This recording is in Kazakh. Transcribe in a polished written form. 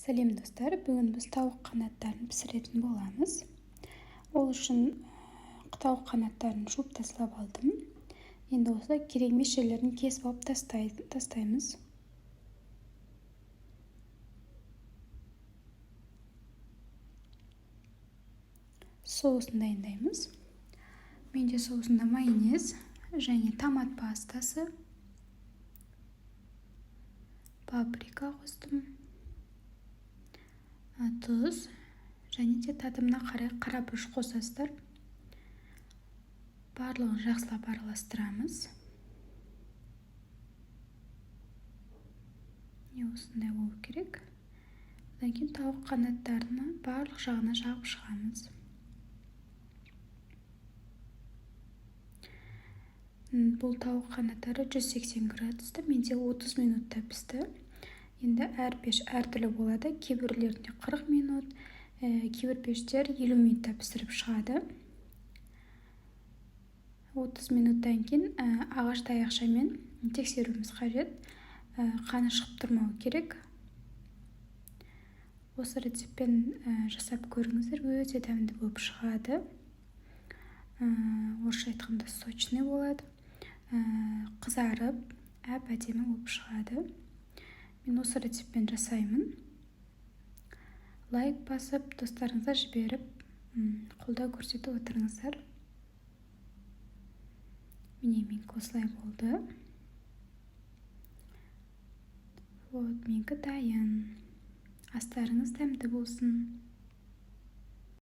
Сәлем достар, бүгін біз тауық қанаттарын пісіретін боламыз. Ол үшін тауық қанаттарын жуып тастап алдым. Енді осы керек емес жерлерін кесіп алып тастаймыз. Соусын дайындаймыз. Менде соусында майонез және томат пастасы, паприка қостым, тұз және де татымына қарай қарабүріш қосасыздар. Барлығын жақсылап араластырамыз. Осындай болу керек. Одан кейін тауық қанаттарына барлық жағына жағып шығамыз. Бұл тауық қанаттары 180 градуста, менде 30 минутта пісті. Енді әр пеш әртүрлі болады. Кейбіреулерінде 40 минут, кейбір пештер 50 минутта пісіріп шығады. 30 минуттан кейін ағаш таяқшамен тексеруіміз қажет. Қаны шығып тұрмау керек. Осы рецептпен жасап көріңіздер, өте дәмді болып шығады. Орысша айтқанда сочный болады. Қызарып, әп-әдемі болып шығады. Мен осы рецептпен жасаймын. Лайк басып, достарыңызға жіберіп, қолдау көрсетіп отырыңыздар. Менімен осылай болды. Менікі дайын. Астарыңыз дәмді болсын.